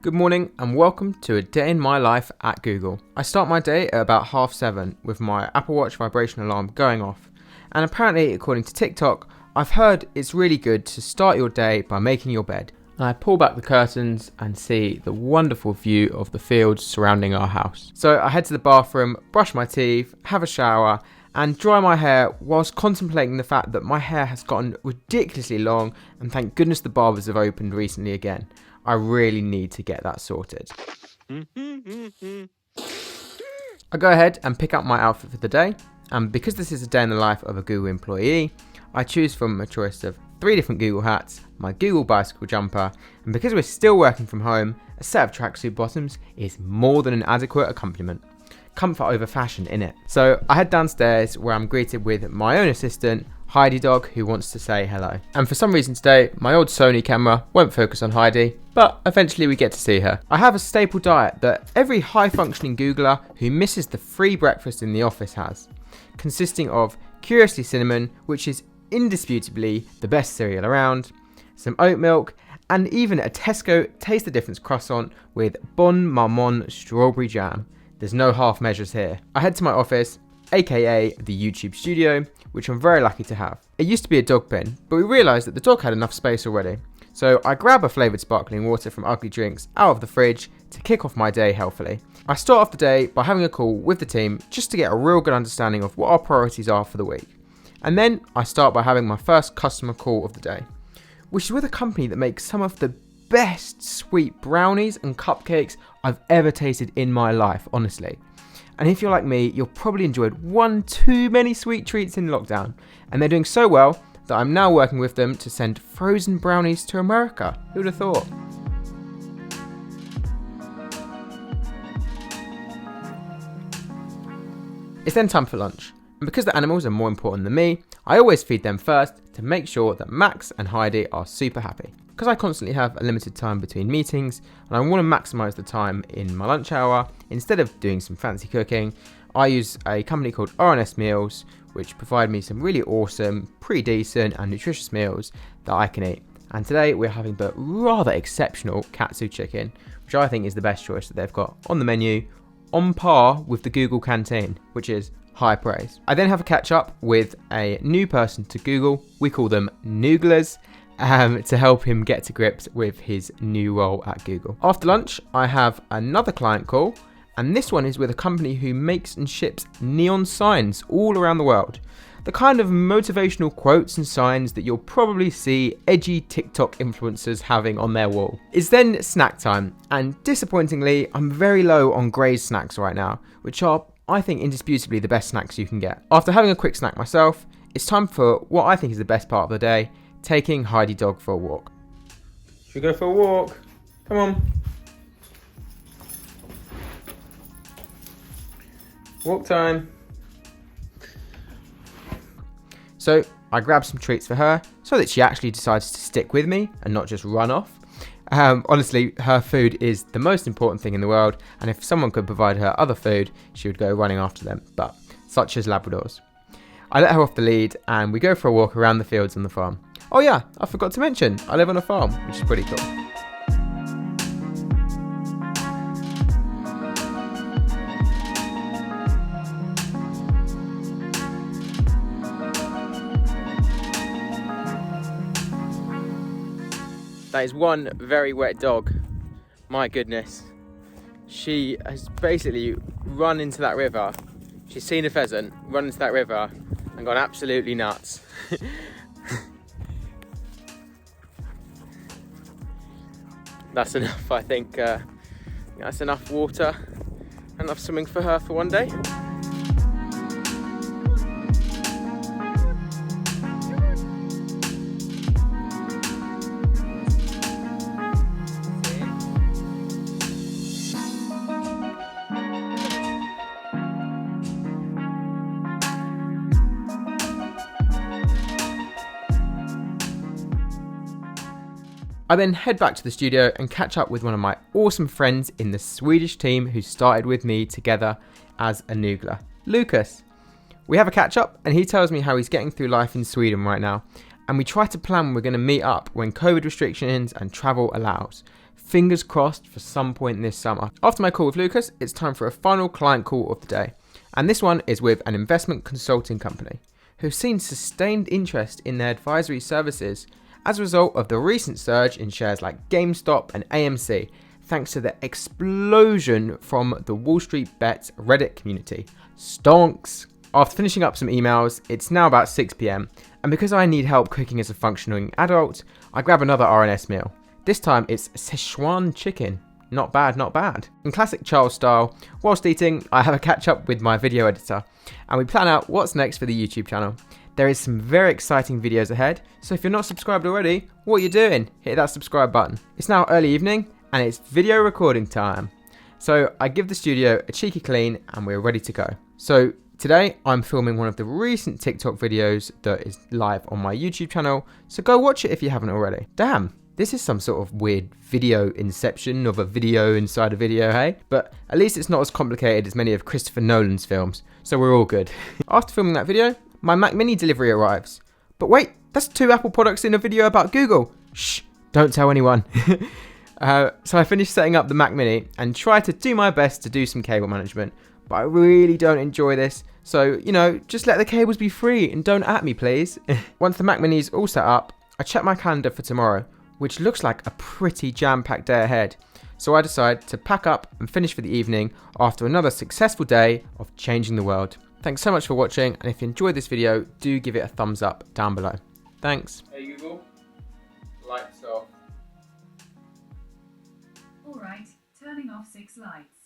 Good morning and welcome to a day in my life at Google. I start my day at about 7:30 with my Apple Watch vibration alarm going off. And apparently, according to TikTok, I've heard it's really good to start your day by making your bed. And I pull back the curtains and see the wonderful view of the fields surrounding our house. So I head to the bathroom, brush my teeth, have a shower, and dry my hair whilst contemplating the fact that my hair has gotten ridiculously long, and thank goodness the barbers have opened recently again. I really need to get that sorted. I go ahead and pick up my outfit for the day, and because this is a day in the life of a Google employee, I choose from a choice of 3 different Google hats, my Google bicycle jumper, and because we're still working from home, a set of tracksuit bottoms is more than an adequate accompaniment. Comfort over fashion, innit? So I head downstairs where I'm greeted with my own assistant, Heidi Dog, who wants to say hello. And for some reason today, my old Sony camera won't focus on Heidi, but eventually we get to see her. I have a staple diet that every high-functioning Googler who misses the free breakfast in the office has, consisting of Curiously Cinnamon, which is indisputably the best cereal around, some oat milk, and even a Tesco Taste the Difference croissant with Bon Marmont strawberry jam. There's no half measures here. I head to my office, aka the YouTube studio, which I'm very lucky to have. It used to be a dog pen, but we realised that the dog had enough space already. So I grab a flavoured sparkling water from Ugly Drinks out of the fridge to kick off my day healthily. I start off the day by having a call with the team just to get a real good understanding of what our priorities are for the week. And then I start by having my first customer call of the day, which is with a company that makes some of the best sweet brownies and cupcakes I've ever tasted in my life, honestly. And if you're like me, you've probably enjoyed one too many sweet treats in lockdown. And they're doing so well that I'm now working with them to send frozen brownies to America. Who'd have thought? It's then time for lunch. And because the animals are more important than me, I always feed them first to make sure that Max and Heidi are super happy. Because I constantly have a limited time between meetings and I want to maximise the time in my lunch hour, instead of doing some fancy cooking, I use a company called R&S Meals, which provide me some really awesome, pretty decent and nutritious meals that I can eat. And today we're having the rather exceptional katsu chicken, which I think is the best choice that they've got on the menu, on par with the Google canteen, which is high praise. I then have a catch up with a new person to Google. We call them Nooglers. To help him get to grips with his new role at Google. After lunch, I have another client call, and this one is with a company who makes and ships neon signs all around the world. The kind of motivational quotes and signs that you'll probably see edgy TikTok influencers having on their wall. It's then snack time, and disappointingly, I'm very low on Gray's snacks right now, which are, I think, indisputably the best snacks you can get. After having a quick snack myself, it's time for what I think is the best part of the day, taking Heidi Dog for a walk. Should we go for a walk? Come on. Walk time. So I grab some treats for her so that she actually decides to stick with me and not just run off. Honestly, her food is the most important thing in the world, and if someone could provide her other food, she would go running after them, but such as Labradors. I let her off the lead and we go for a walk around the fields on the farm. Oh yeah, I forgot to mention, I live on a farm, which is pretty cool. That is one very wet dog. My goodness. She has basically run into that river. She's seen a pheasant, run into that river and gone absolutely nuts. That's enough, I think. That's enough water, enough swimming for her for one day. I then head back to the studio and catch up with one of my awesome friends in the Swedish team who started with me together as a noogler, Lucas. We have a catch up and he tells me how he's getting through life in Sweden right now, and we try to plan when we're going to meet up when COVID restrictions and travel allows. fingers crossed for some point this summer. After my call with Lucas, it's time for a final client call of the day. And this one is with an investment consulting company who've seen sustained interest in their advisory services as a result of the recent surge in shares like GameStop and AMC, thanks to the explosion from the Wall Street Bets Reddit community. Stonks! After finishing up some emails, it's now about 6 PM, and because I need help cooking as a functioning adult, I grab another RNS meal. This time it's Szechuan chicken. Not bad, not bad. In classic Charles style, whilst eating, I have a catch up with my video editor, and we plan out what's next for the YouTube channel. There is some very exciting videos ahead, so if you're not subscribed already, what are you doing? Hit that subscribe button. It's now early evening, and it's video recording time. So I give the studio a cheeky clean, and we're ready to go. So today, I'm filming one of the recent TikTok videos that is live on my YouTube channel, so go watch it if you haven't already. Damn, this is some sort of weird video inception of a video inside a video, hey? But at least it's not as complicated as many of Christopher Nolan's films, so we're all good. After filming that video, my Mac Mini delivery arrives. But wait, that's 2 Apple products in a video about Google. Shh, don't tell anyone. So I finished setting up the Mac Mini and try to do my best to do some cable management. But I really don't enjoy this, so, just let the cables be free and don't at me, please. Once the Mac Mini is all set up, I check my calendar for tomorrow, which looks like a pretty jam-packed day ahead. So I decide to pack up and finish for the evening after another successful day of changing the world. Thanks so much for watching, and if you enjoyed this video, do give it a thumbs up down below. Thanks. Hey Google, lights off. Alright, turning off 6 lights.